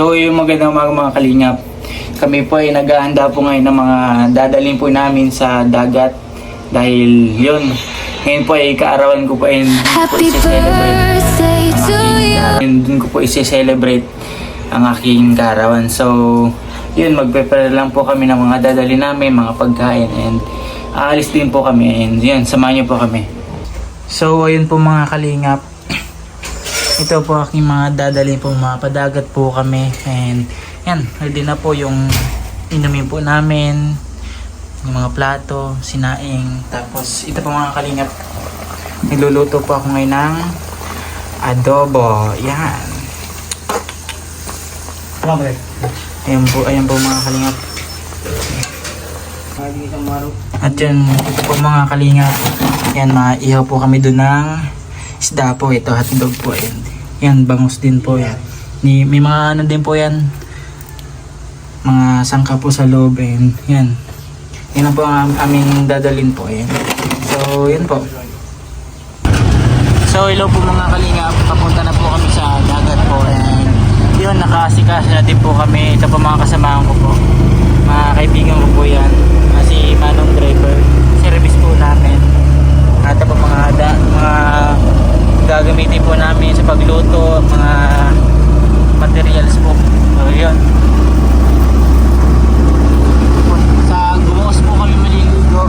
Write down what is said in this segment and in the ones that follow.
So yung magandang mga kalingap, kami po ay naghahanda po ngayon ng mga dadalhin po namin sa dagat. Dahil yun, ngayon po ay kaarawan ko po ay Happy birthday to you. Doon ko po isi-celebrate ang aking kaarawan. So yun, magpe-prepare lang po kami ng mga dadalhin namin, mga pagkain, and aalis din po kami, and yun, samahan niyo po kami. So ayun po mga kalingap, ito po aking mga dadalhin po, mga padagat po kami, and yan, ready na po yung inumin po namin, yung mga plato, sinaing. Tapos ito po mga kalingap, nagluluto po ako ngayon ng adobo. Yan. Ayan po mga kalingap. At yan, ito po mga kalingap, yan, maihaw po kami doon ng isda po. Ito, hotdog po. Yan, bangus din po yan. May mga ano din po yan, mga sangka po sa loob, and yan. Yan po ang aming dadalhin po. Yan. So, yan po. So, hello po mga kalingap. Papunta na po kami sa dagat po. And yun, nakasikas na din po kami. Ito po mga kasamahan ko po. Mga kaibigan ko po yan. Si Manong driver. Service po namin. At ito po mga gagamitin po namin sa pagluto. Mga materials po. So, yun. Sa Gumos po kami maliligo.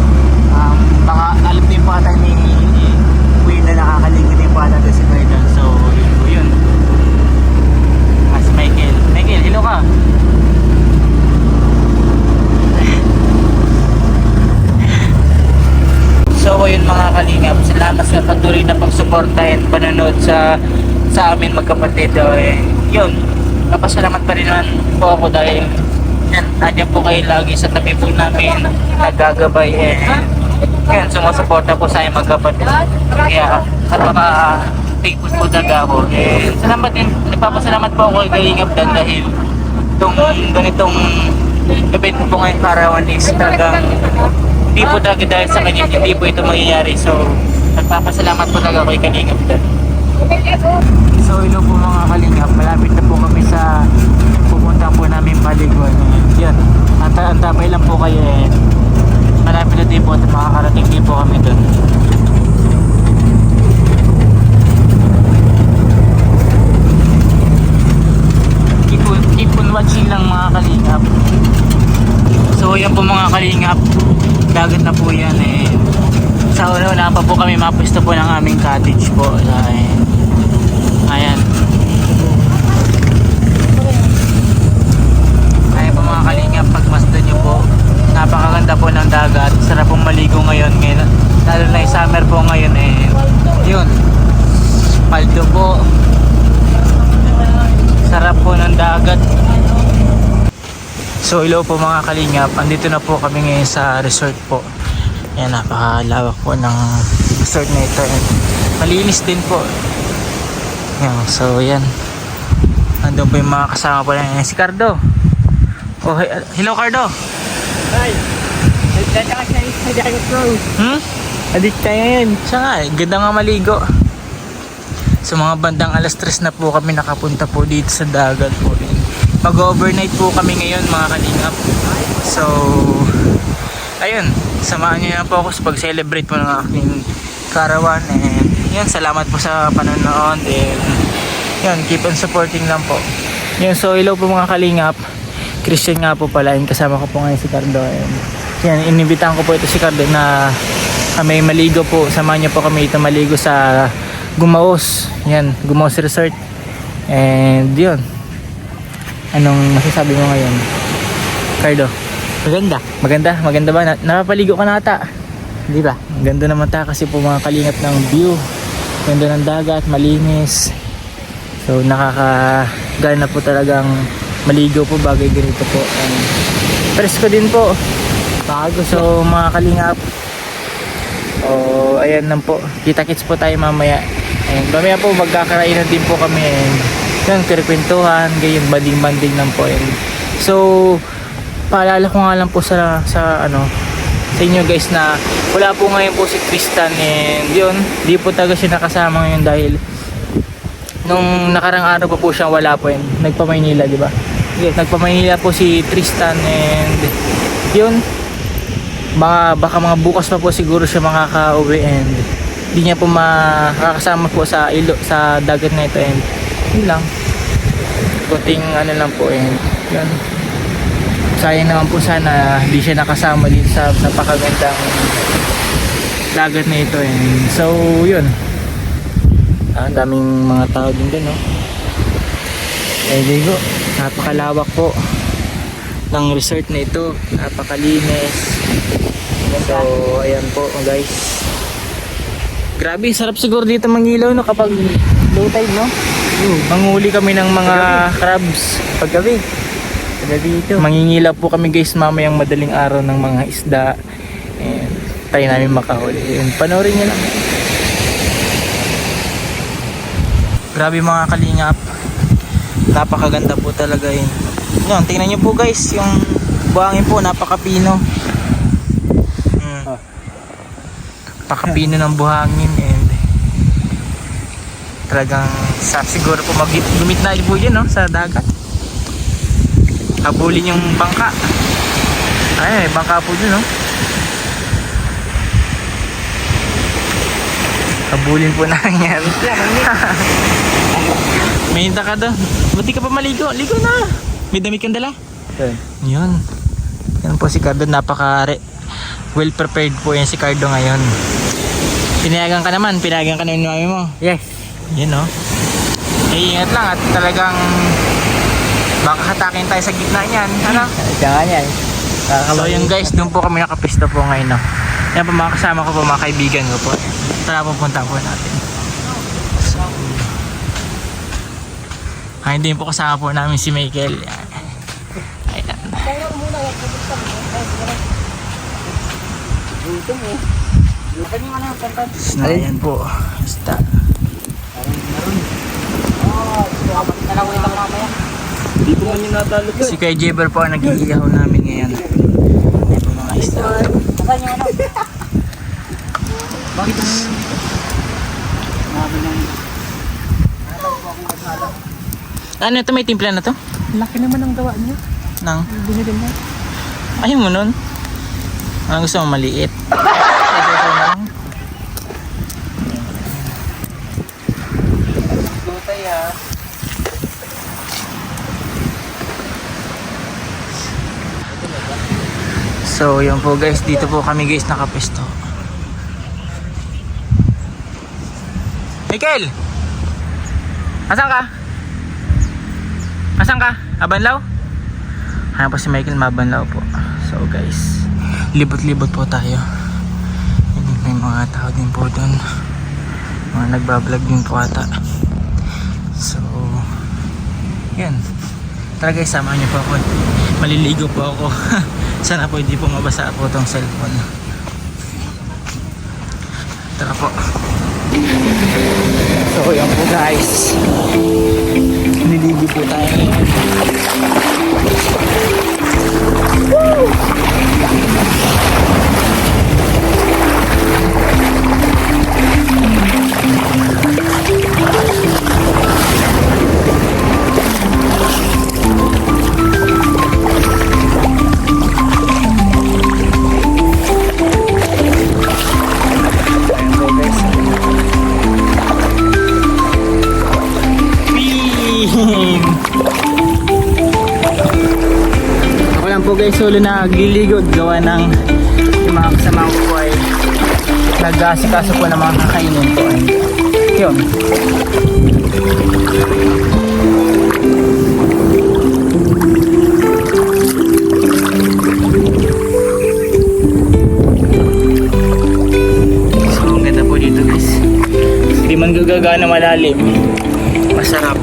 Baka alam din po ata ni Kuya na nakakaligo din po ata si Kuya. So yun po yun. Si Michael. Michael, hello ka. So ayun mga kalingap, salamat sa patuloy na pagsuporta and panonood sa amin magkapatid. Yun, napasalamat pa rin naman po ako dahil yan, nandiyan po kayo lagi sa tabi po namin, nagagabay, yan, sumusuporta po sa amin magkapatid. Kaya napaka-thankful po talaga ako. Salamat din, nagpapasalamat po ako kay Kalingap Dan dahil itong ganitong event po ngayon karawan is talagang hindi po talaga dahil sa kanya, hindi po ito mangyayari. So nagpapasalamat po talaga kay Kalingap Dan. So hello po mga kalingap, malapit na po kami sa pupunta po namin paliguan. Yan, antabay lang po kayo, malapit na din po at makakarating din po kami doon. Keep on watching lang mga kalingap. So yan po mga kalingap, dagat na po yan. Sa una pa po kami mapusto po ng aming cottage po. Ayan. Ayan po mga kalingap, pagmasdan nyo po, napakaganda po ng dagat. Sarap pong maligo ngayon, lalo na yung summer po ngayon. Yun, paldo po, sarap po ng dagat. So hello po mga kalingap, andito na po kami ngayon sa resort po. Yan, napakalawak po ng resort na ito. Malinis din po. Yan, so yan, andun po yung mga kasama po na si Cardo. Oh, hello Cardo. Hi. Nagdala ka sa dagat bro. Adik tayo ngayon. Siya nga, ganda nga maligo. So mga bandang alas 3 na po kami nakapunta po dito sa dagat po. Mag-overnight po kami ngayon mga kalingap. So ayun, samahan niyo na po ako sa pag-celebrate po ng aking karawan. And yun, salamat po sa panonood. And yun, keep on supporting lang po. Yun, so hello po mga kalingap. Christian nga po pala, and kasama ko po ngayon si Cardo. And yan, inimbitahan ko po ito si Cardo na kami maligo po. Samahan niyo po kami ito maligo sa Gumaos. Yan, Gumaos Resort. And yun, anong masasabi mo ngayon, Cardo? Maganda ba? Napapaligo ka na ata, di ba? Ganda naman ta kasi po mga kalingap ng view. Ganda ng dagat, malinis. So nakakagana po talagang maligo po bagay ganito po. Presko din po, bago. So mga kalingap, ayan lang po, kita-kits po tayo mamaya. And mamaya po magkakainan din po kami. And yan, kirikwentuhan, ganyan, banding-banding lang po. And so paalala ko nga lang po sa inyo guys na wala po ngayon po si Tristan. And yun, di po talaga siya nakasama ngayon dahil Nung nakarang araw pa po siya wala po yun. Nagpa-Maynila, di ba? Yes. Nagpa-Maynila po si Tristan and yun. Baka mga bukas pa po siguro siya makaka-uwi and di niya po makakasama po sa sa dagat na ito and yun lang. Kunting ano lang po and yun. Sayang naman po sana di siya nakasama din sa napakagandang dagat na ito and so yun. Ang daming mga tao din doon, no? Digo, napakalawak po ng resort na ito, napakalinis. So, ayan po guys. Grabe, sarap siguro dito mangilaw, no, kapag low tide, no? Manghuli kami ng mga crabs paggabi. Dito. Mangingilaw po kami guys mamayang madaling araw ng mga isda. And try namin makahuli. And panoorin nyo lang. Grabe mga kalingap. Napakaganda po talaga yun. Yan, tingnan nyo po guys, yung buhangin po, napakapino. Napakapino ng buhangin and talagang sarap siguro po gumit na po yun, no, sa dagat. Habulin yung bangka. Ay, may bangka po dun, no. Habulin po na yan. May hinta ka doon. Ba't di ka pa maligo? Ligo na. May damit kang dala? Okay. Yun. Yan po si Cardo. Well prepared po yan si Cardo ngayon. Pinayagan ka naman ng mami mo. Yes. Yun, no. Eh, ingat lang at talagang baka hatakin tayo sa gitna niyan. Ano? Kaya yan. So yung guys, doon po kami nakapisto po ngayon, no. Yan po mga kasama ko po, mga kaibigan ko po. Tara, pupunta po natin. So, hindi po kasama po namin si Michael. Ayan. So, ayan po. Basta. Dito man yung natalo ko. Si Kuya Jeber po ang nag-iiyaw namin ngayon. Ayan po mga isda. Bakit mo yun? Ano ito? May timpla na to? Laki naman ang gawa niya. Nang? Binili mo. Ayaw mo nun? Ang gusto mo maliit? Gutay ha. So yun po guys, dito po kami guys nakapesto. Michael! Asan ka? Asan ka? Mabanlaw? Ayan po si Michael, Mabanlaw po. So guys, libot-libot po tayo. May mga tao din po doon. Mga nagbablog din po ata. So yan. Tara guys, samahan niyo po ako. Maliligo po ako. Sana po hindi po mabasa po tong cellphone. Tara po. So yan po guys. Niligo po tayo ngayon. Woo! Ako lang po guys, solo na nagliligo gawa ng yung mga kasama ko po ay nag-asikaso po ng mga kakainin po. Yun. So ang ganda po dito guys. Hindi man gagana malalim. Masarap.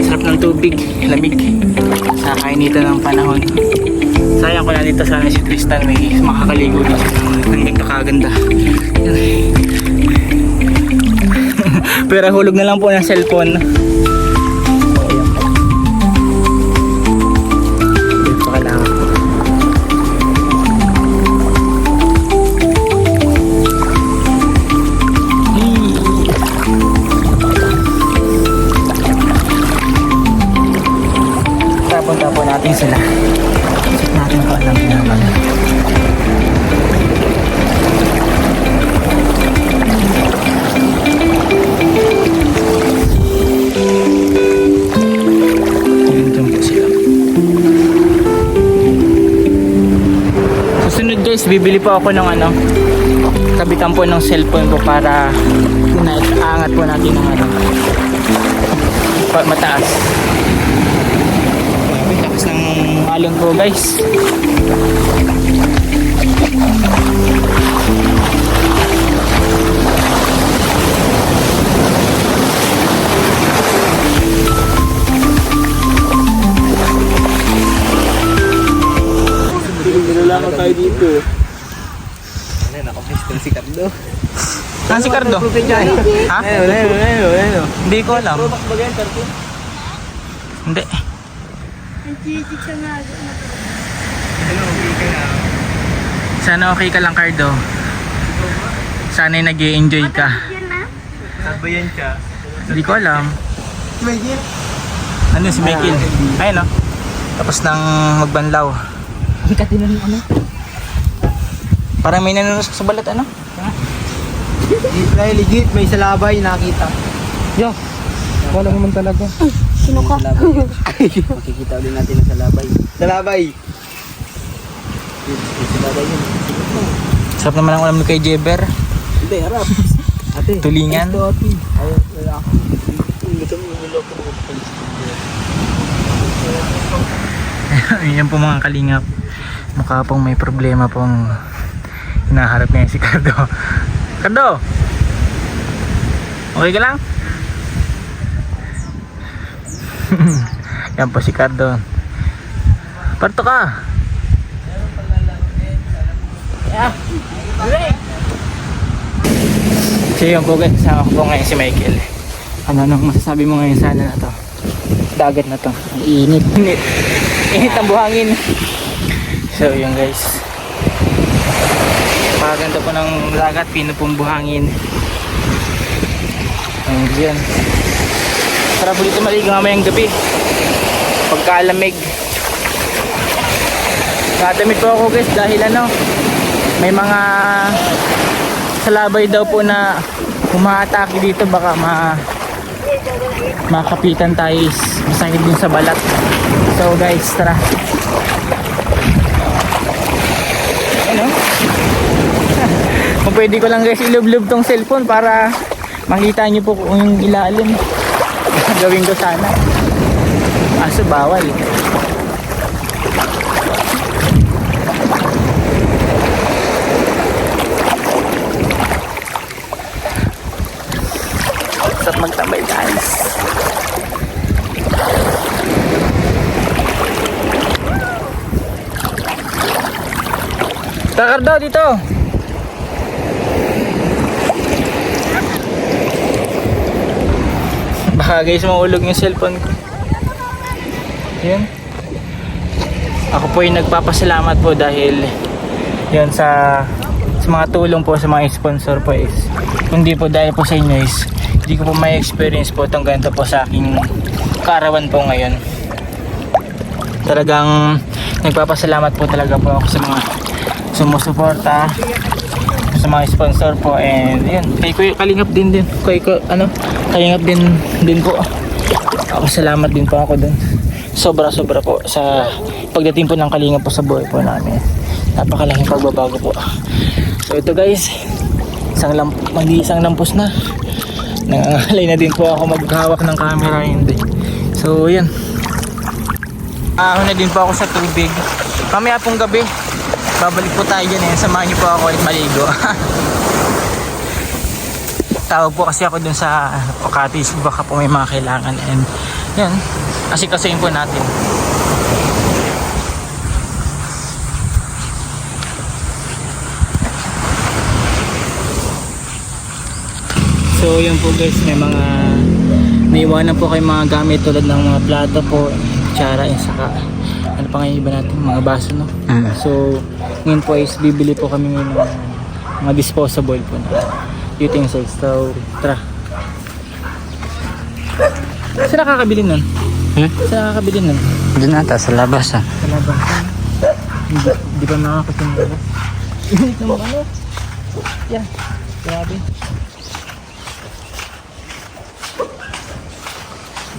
Sarap ng tubig, lamig. Sa kainitan ng panahon. Sayang ko na dito sana si Tristan, may makakaligo dito ng kakaganda. Pero hulog na lang po ng cellphone. Dito ka lang po. guys, bibili po ako ng ano, kabitan po ng cellphone po para aangat po natin ng ano, mataas. Lakas ng alon po guys. Nalaman tayo dito. Ano, nakapis ng si Cardo. Saan si Cardo? Ha? Ayun. Hindi ko alam. Robak ba yan, Cardo? Hindi. Sana okay ka lang, Cardo. Sana'y nag-i-enjoy ka. Sabayan ka. Hindi ko alam. May Ano si Michael? Ayun, no? Tapos nang magbanlaw. Hikatin na ano? Parang may nanunusok sa balat, ano? Legit, may salabay nakita. Yo, wala naman talaga. Sino ka? Makikita ulit natin ang salabay. Salabay! Salabay yun. Sarap naman ang ulam ni kay Jeber. Hindi, harap. Ate. Tulingan. Ito, ate. Ayaw, wala ako. Gusto mo, wala ko. Yan po mga kalingap. Mukha pong may problema pong hinaharap niya si Cardo. Cardo! Okay ka lang? Yan po si Cardo. Parto ka! So yun po guys, kasama ko po ngayon si Michael. Anong masasabi mo ngayon sa ano na to? Dagat na to. Ang init. Init ang buhangin. So yun guys. Paganda po ng dagat, pino pong buhangin. Ayun yan. Sarap po dito maligo mamayang gabi. Pagkalamig. Nakadamit po ako guys dahil ano, may mga salabay daw po na umaatake dito, baka makapitan tayo, masakit din sa balat. So guys, tara. Ano? Kung pwede ko lang guys ilub-lub tong cellphone para makita nyo po kung yung ilalim. Gawin ko sana. Kaso bawal. Sarap magtambay guys. Takardo dito. Baka guys maulog yung cellphone ko. Yun. Ako po yung nagpapasalamat po dahil yun sa mga tulong po sa mga sponsor po is hindi po dahil po sa inyo is hindi ko po may experience po itong ganito po sa aking kaarawan po ngayon. Talagang nagpapasalamat po talaga po ako sa mga sumusuporta, sa mga sponsor po, and yun, kay Kuya Kalingap din Kalingap din po. Ako salamat din po ako dun. Sobra po sa pagdating po ng Kalingap po sa buhay po namin. Napakalaking pagbabago po. So ito guys, isang lampos na. Nangangalay na din po ako maghawak ng camera, hindi. So yan. Ahon na din po ako sa tubig. Mamaya pong gabi, babalik po tayo dyan, samahan niyo po ako ulit maligo. Tawag po kasi ako dun sa Pakatis, baka po may mga kailangan, and yan, asikasuhin po natin. So yun po guys, may iwanan po kayo mga gamit tulad ng mga plato po, kutsara, saka ano pa nga iba natin, mga baso, no? So ngayon po is bibili po kami ng mga disposable po na utensils. So tara. Saan nakakabili nun? Saan nakakabili nun? Doon ata, sa labas ah. Sa labas. Hindi pa makakapunta ba? Init naman ano? Yan. Grabe.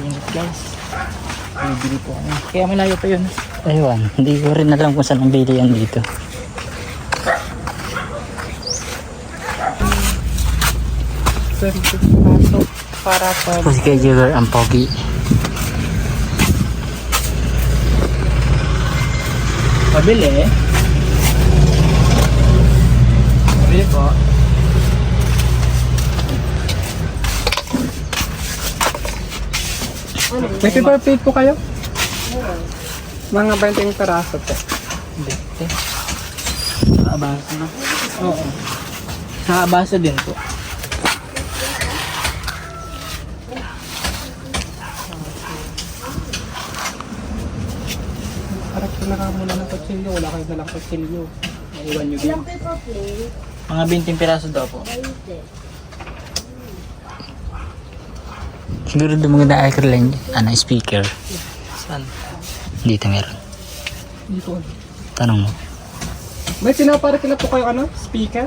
Init guys. Bibili po kami. Kaya malayo pa yun. Aywan, hindi ko rin alam kung saan ang bili yan dito. 20 para pa. Po si Kejuler ang pogi. Pabili. Pabili po. May paper plate po kayo? Mga 20 peraso po. Hindi. Sa abasa na. Oo. Sa abasa din po. Parang pinakamula ng kutsilyo. Wala kayo dalang kutsilyo. Naiwan nyo din. Mga 20 piraso daw po. Siguro doon maganda acrylic speaker. Saan? Dito meron. Dito. Tanong mo. May sinaparakila po kayo speaker?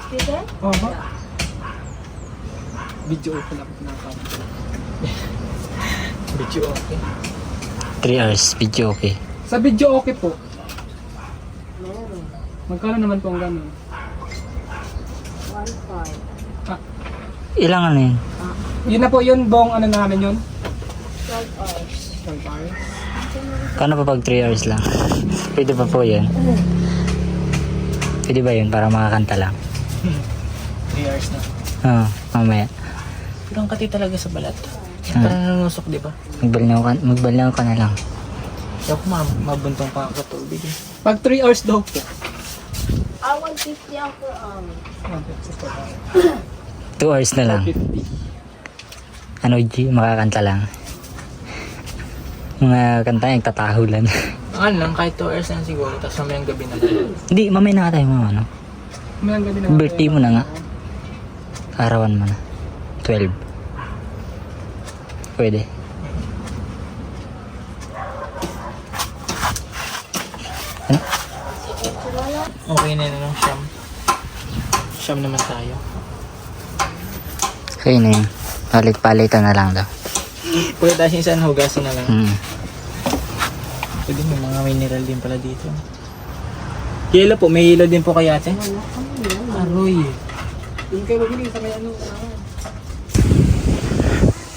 Speaker? Oo. Video open lang na Video okay. 3 hours, video okay. Sa video okay po. Magkano naman po ang ganun? 1.5. Ilang ano yun? Yun na po yun, bong namin yun. 12 hours. 12 hours. Paano pa pag 3 hours lang? Pwede pa po yun. Pwede ba yun para makakanta lang? 3 hours na. Oo, mamaya. Pero ang kati talaga sa balat. Hmm. Parang nanusok, di ba? Magbalnaw ka na lang. Kaya ako mabuntong pa ako tubig. Pag 3 hours daw po. 150 ang per hour. 2 hours na lang. 50. Ano G, makakanta lang. Mga kanta yung tatahulan. Ano lang, kahit 2 hours lang siguro. Tapos mamayang gabi na lang. Hindi, mamaya na nga tayo mga ano. Malang gabi na. Birthday mo na nga. Arawan mo na. 12. Pwede. Okay na yun, Siyam. Siyam naman tayo. Okay na yun. Palit-palitan na lang daw. Pwede tayo saan hugasin na lang. Pwede may mga mineral din pala dito. Yelo po, may yelo din po kay ate. Aroy. Yung kayo mabili sa may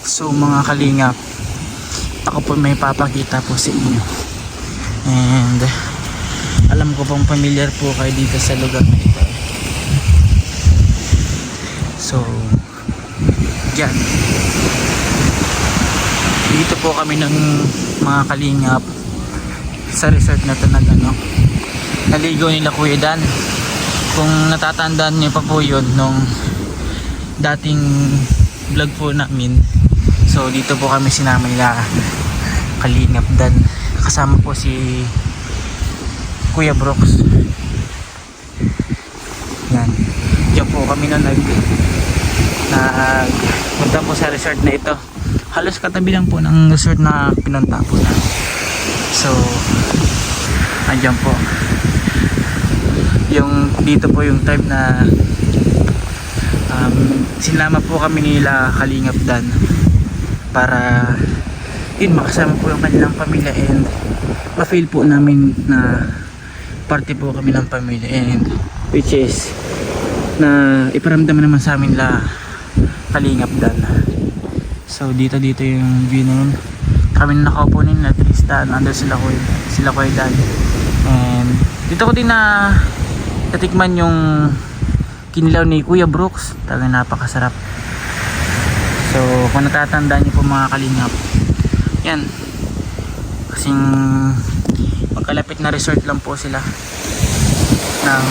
So mga kalingap, ako po may papakita po sa inyo. And alam ko pong familiar po kayo dito sa lugar na ito. So dyan, dito po kami ng mga kalingap sa resort na ito naligo nila Kuya Dan. Kung natatandaan niyo pa po yun nung dating vlog po namin. So dito po kami sinama nila Kalingap Dan. Kasama po si Kuya Brooks. Yan. Diyan po kami na punta po sa resort na ito. Halos katabi lang po ng resort na pinunta po na. So andyan po. Yung dito po yung time na sinama po kami nila Kalingap Dan para yun makasama po yung kanilang pamilya and ma-feel po namin na parte po kami ng pamilya, and which is na iparamdam naman sa amin la Kalingap Dan. So dito yung view na yun. Kami na nakaupo nila Tristan, andun sila Kuya Dan, and dito ko din na natikman yung kinilaw ni Kuya Brooks. Talagang napakasarap. So kung natatandaan niyo po mga Kalingap, yan, kasing magkalapit na resort lang po sila ng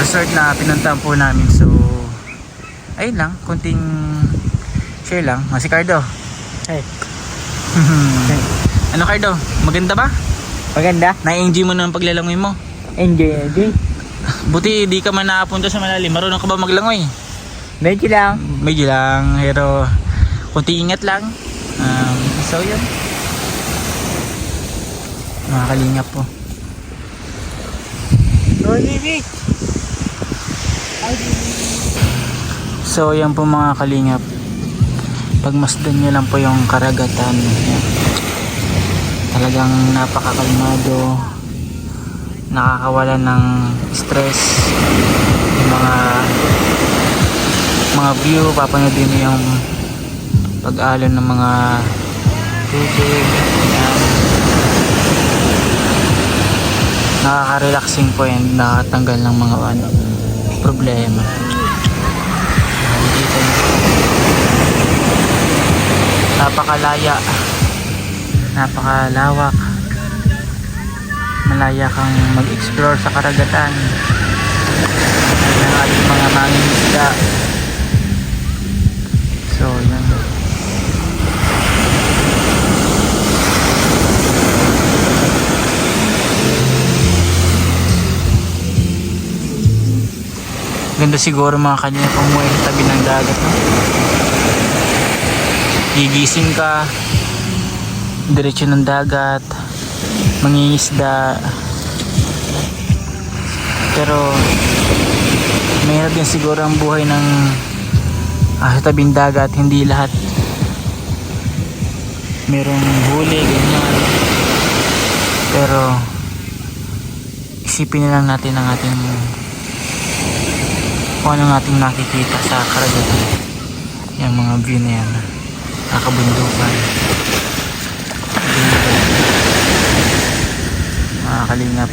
resort na pinuntahan po namin. So ayun lang, kunting share lang. Si Cardo, Hey. ano Cardo, maganda ba? Maganda. Na-enjoy mo na ang paglalangoy mo? Enjoy. Buti di ka man nakapunta sa malalim. Marunong ka ba maglangoy? Medyo lang. Medyo lang, pero kunti ingat lang. So yun, mga Kalingap po. So yan po mga Kalingap, pagmasdan nyo lang po yung karagatan. Yan. Talagang napakakalmado, nakakawala ng stress yung mga mga view, papanoodin mo yung pag-alon ng mga tubig. Yan. Nakaka-relaxing po yan, nakatanggal ng mga problema. Dito napakalaya, napakalawak, malaya kang mag-explore sa karagatan ng ating mga mangingisda. So yan. Ganda siguro mga kanina pamuhay sa tabi ng dagat, no? Gigising ka, diretso ng dagat, mangingisda. Pero mayroon din siguro ang buhay ng sa tabing dagat, hindi lahat merong huli, ganyan. Pero isipin na lang natin ang ating kung anong ating nakikita sa karagatan. Yung mga view na yan, nakabundukan, mga kalingap.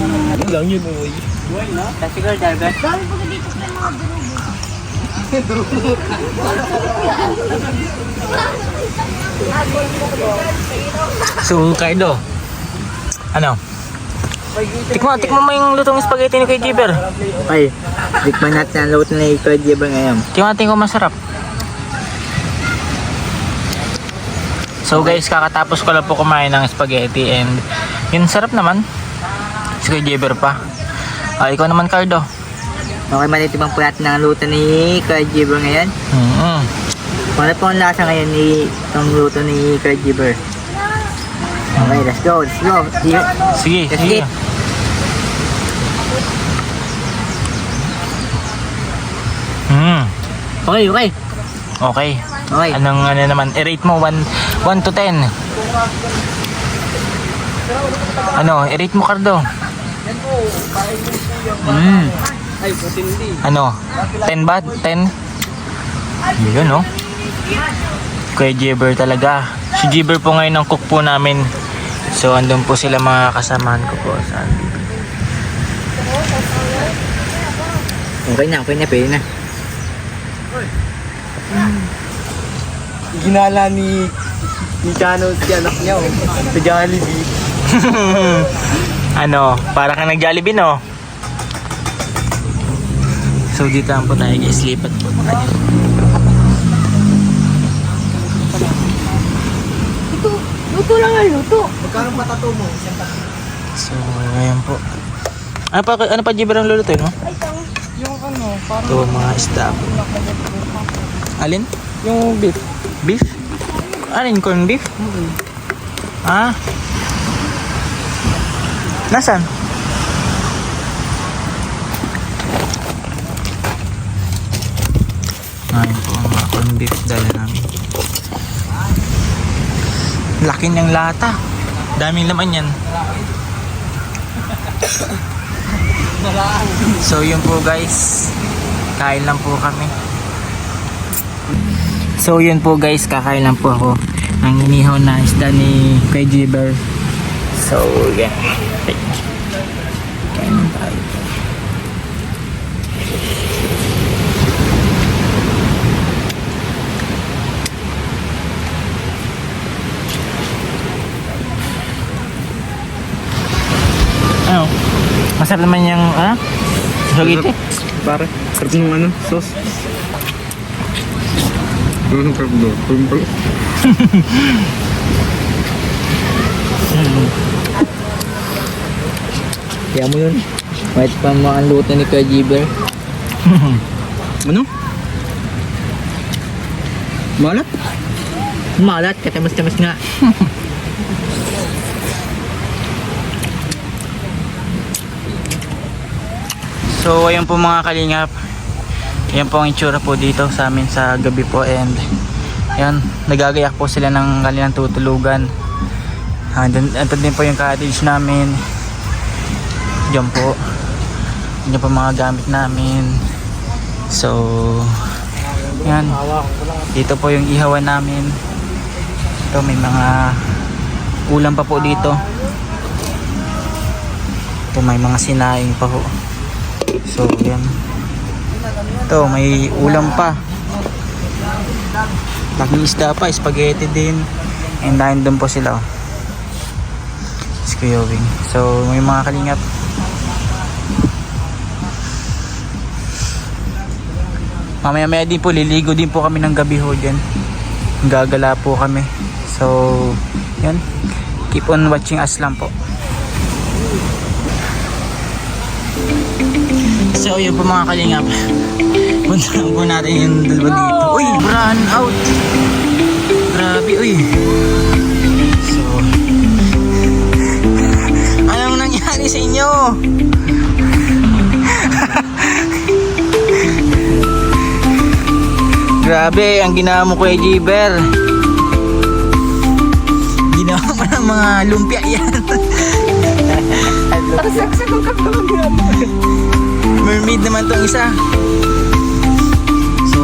Ano lang yun, boy? Kasi girl, dagat. Dami pa dito sa mga durugo. So, Kaido, ano? Tikman mo yung lutong spaghetti ni Kuya Jiber. Ay, tikman natin ang luto na Kuya Jiber ngayon. Tingnan ko masarap. So guys, kakatapos ko lang po kumain ng spaghetti and yun, sarap naman. Si Kuya Jiber pa. Ikaw naman, Cardo. Okay, matitimang po natin ang luto ni Kuya Jiber ngayon. Ano po ang lasa ngayon itong luto ni Kuya Jiber? Okay, let's go. Sige, Let's sige. eat. Okay. Okay. Okay. Anong ano naman, i-rate mo 1 to 10. Ano, i-rate mo, Cardo. Ano, 10 ba? 10? Yun, no? Kuya Jiber talaga. Si Jiber po ngayon ang cook po namin. So, andun po sila mga kasamahan ko po sa Okay na, pwede na. Ginala ni Chano si anak niya sa Jollibee. Ano, para kang nag-Jollibee, no? So, dito lang po tayo guys. Lipat po tayo. Luto lang ang luto. Magkano patato mo? So, ayan po. Ano pa Jiber ang lulutuin mo? Yung ano, parang Ito, mga isda po. Alin? yung beef. Beef? Alin? Corn beef? Ah? Nasaan? Ayun po ang mga corn beef dala namin. Laki niyang lata. Daming laman yan. So yun po guys. Kain lang po kami. So yun po guys, kakain lang po ako ng inihaw na isda ni Kuya Jiber. So yan. Kain lang tayo. Ano? Masarap naman yung spaghetti. Pare, sarap ng ano, sauce. Ano sarap daw? Kaya mo yun. Kahit pa mga luto ni Kuya Jiber. Ano? Malat? Malat, katamas-tamas nga. So ayun po mga kalingap, Yan po ang itsura po dito sa amin sa gabi po, and yan, nagagayak po sila ng kanilang tutulugan. Ito din po yung cottage namin. Diyan po. Diyan po mga gamit namin. So, yan. Dito po yung ihawan namin. Ito, may mga ulam pa po dito. Ito, may mga sinaing pa po. So, yan. Ito, may ulam pa. Laking isda pa, spaghetti din. And doon po sila. Skewing. So, may mga kalingap. Mamaya-maya din po, liligo din po kami ng gabi ho dyan. Gagala po kami. So, yan. Keep on watching us lang po. So, yun po mga kalingap. Puntahan po natin yung dalawa dito. Uy, run out. Grabe, uy. So, anong nangyari sa inyo? Grabe, ang ginawa mo Kuya Jiber. Ginawa mo ng mga lumpia yan. Mermaid naman tong isa. So,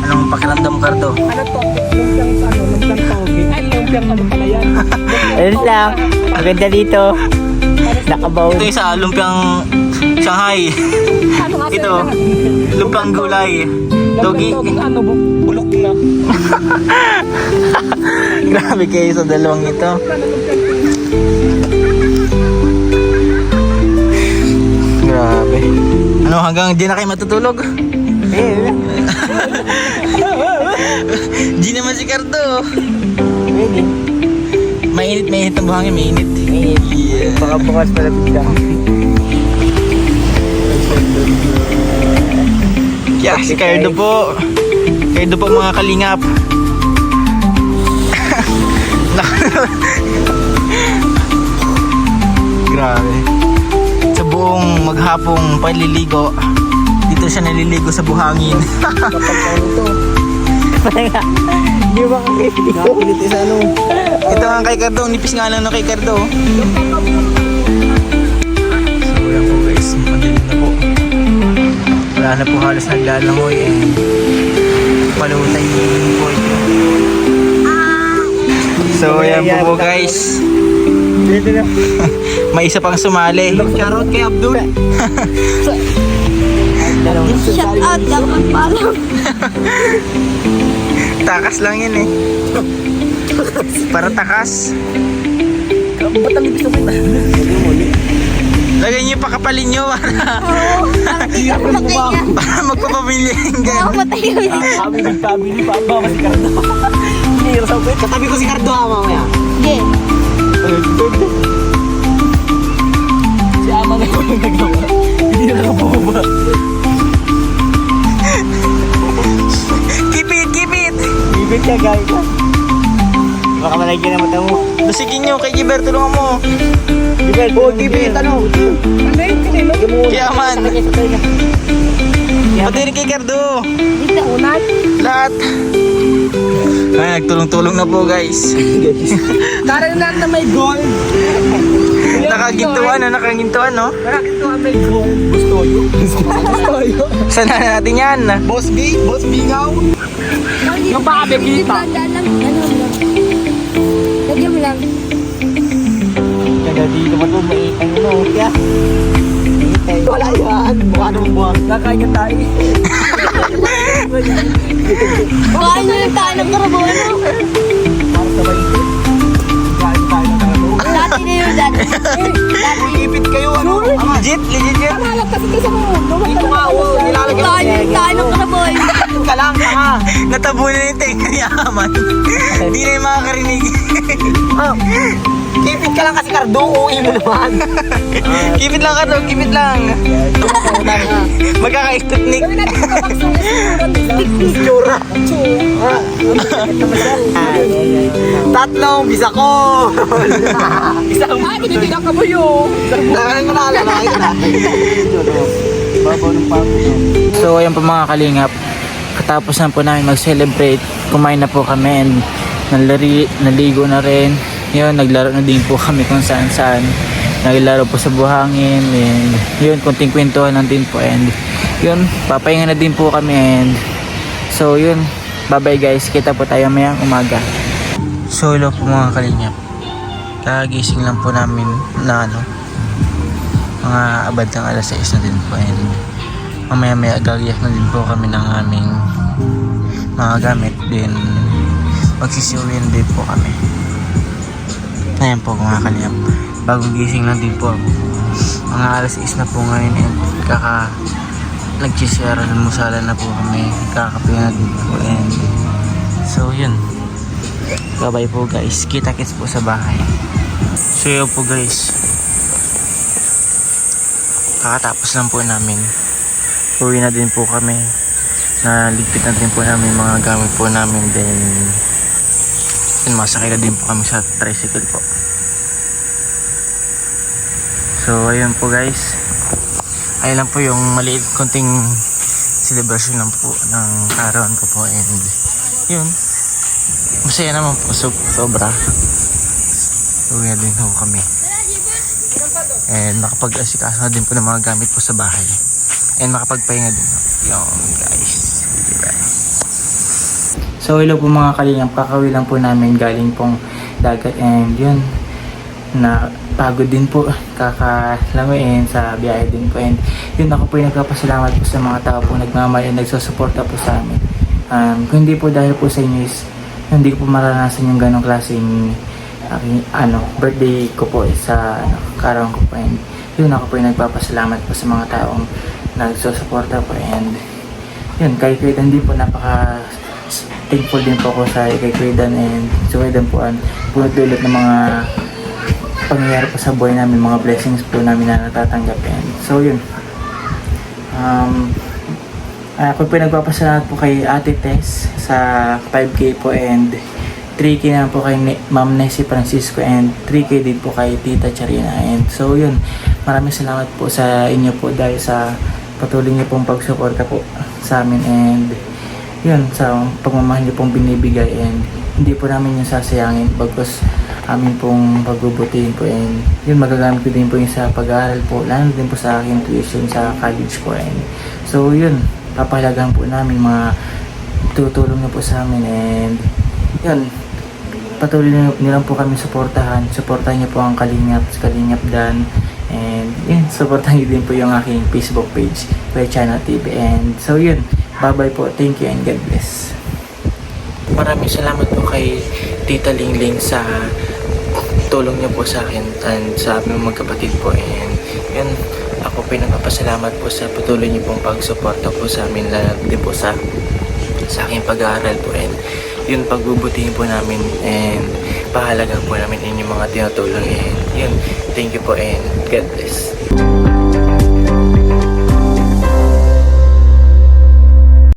anong pakiramdam, Cardo? Ano to? Lumpiang toge. Ay, lumpiang ano pala yan? Ayun lang. Maganda dito. Nakabaw. Ito yung sa lumpiang Shanghai. Ito, lumpiang gulay. Togi. Ano, bulok na. Grabe kayo sa dalawang ito. Grabe. Ano, hanggang di na kayo matutulog? Di naman si Cardo. Mainit ang buhangin, mainit. Yeah. Baka bukas pala bigla. Yeah, si Cardo po. Cardo po mga kalingap. Grabe. Sa buong maghapong paliligo, dito siya naliligo sa buhangin. Di ba ang Nakakulit isa ano. Ito ang kay Cardo, nipis nga lang no kay Cardo. So yan po guys, madilim na po. Wala na po halos naglalangoy, and palutay po ito. So yan po guys. May isa pang sumali. Shoutout kay Abdul. Shout out, dapat parang. Takas lang yun eh. Para takas. Ba't ang ibig sabihin? Lagay niyo pakapalin niyo para magpapamilya yung Ako gan. matay ko dito. Kami nagpabili pa ba si Cardo? Hindi, katabi ko si Cardo mamaya. Sige. Si Ama na yung nagawa. Hindi na nakababa. Keep it! Ibig ka guys. Baka malagyan na mata mo. Basigin niyo kay Giber, tulungan mo. Gibit, ano? Kaya man. Pati rin kay Cardo. Dito, unat. Lahat. Ay, nagtulong-tulong na po guys. Karan na may gold. Nakagintuan no? Bakit ko may gold? Gusto yun. Saan na natin yan? Boss B? Boss Bingaw? Yung baka kita. Lagyan mo lang. Kaya dito mo ito, may ano, kaya. Wala yan. Mukha naman buwang. Kakain tayo. Baka nyo yung taan ng karabo, ano? Para sa baito. Kain tayo ng karabo. Dati na yun, dati. Ipit kayo, ano? Legit yan. Nakalap kasi kayo sa mga. Dito nga, nilalagyan Baka nyo yung taan ng karabo. ka lang, tanga. Natabunan yung tenga ni Aman. Hindi na yung makakarinig. Ipit ka lang kasi Cardo. Uwi mo naman. Keep it lang Cardo, keep it lang. Magkaka-stutnik. Tsura. Tatlong bisa ko. Isang tinitingnan ka mo yun. Tangan mo na, lalaki ka na. Babaw ng pako. So ayun po mga kalingap, katapos na po namin mag-celebrate, kumain na po kami and naligo na rin. Yun, naglaro na din po kami kung saan saan. Naglaro po sa buhangin and yun, konting kwentuhan lang din po and yun, papahinga na din po kami and so yun, bye bye guys, kita po tayo mayang umaga. So hello po mga kalingap, kagising lang po namin na mga abad ng alas 6 na din po and mamaya gagayak na din po kami ng aming mga gamit din, magsisiuwin din po kami. Ayan po mga kalingap, bagong gising lang din po ako. Mga alas 6 na po ngayon and nagchisera ng musala na po kami, kakape na din po and so yun, bye po guys, kita-kits po sa bahay. So yun po guys, kakatapos lang po namin, uwi na din po kami, naligpit na din po namin mga gamit po namin, then masakay na din po kami sa tricycle po. So ayun po guys, ayun lang po yung maliit konting celebration lang po ng arawan ko po and yun, masaya naman po, sobra. Uwi na din po kami and nakapag-asikaso na din po ng mga gamit po sa bahay and makapagpahinga din yung guys. So hello po mga kalingap, kakawi lang po namin galing pong dagat and yun, na pagod din po, kakalangoyin sa biyahe din po and yun, ako po yung nagpapasalamat po sa mga tao po nagmamahal and nagsusuporta po sa amin. Kung hindi po dahil po sa inyo is hindi ko po maranasan yung ganong klaseng birthday ko po sa kaarawan ko po and yun, ako po yung nagpapasalamat po sa mga taong nagsusuporta po and yun, kahit hindi po thankful din po ako sa kay Kuya Dan and sa Kuya Dan po punot dulot ng mga pangyayari po sa buhay namin, mga blessings po namin na natatanggap and so yun, ako po nagpapasalamat po kay Ate Tess sa 5K po and 3K na po kay Ma'am Nessie Francisco and 3K din po kay Tita Charina and so yun, maraming salamat po sa inyo po dahil sa patuloy niyo pong pagsuporta po sa amin and yun, sa pagmamahal niyo pong binibigay and hindi po namin yung sasayangin bagkus amin pong pagbubutihin po and yun, magagamit ko din po yung sa pag-aaral po, lalo din po sa aking tuition sa college po and so yun, papahalagaan po namin mga tutulong niyo po sa amin and yun, patuloy niyo lang po kami supportahan niyo po ang Kalingap Dan and yun, supportahan niyo din po yung aking Facebook page, Kuya Channel TV and so yun, bye bye po, thank you and God bless. Maraming salamat po kay Tita Lingling sa tulong niyo po sa akin and sa aming magkapatid po and yun, ako po nagpapasalamat po sa patuloy niyo pong pagsuporta po sa amin, lalo din po sa aking pag-aaral po and yun, pagbubutihin po namin and pahalagan po namin inyong mga tinutulong and yun, thank you po and God bless.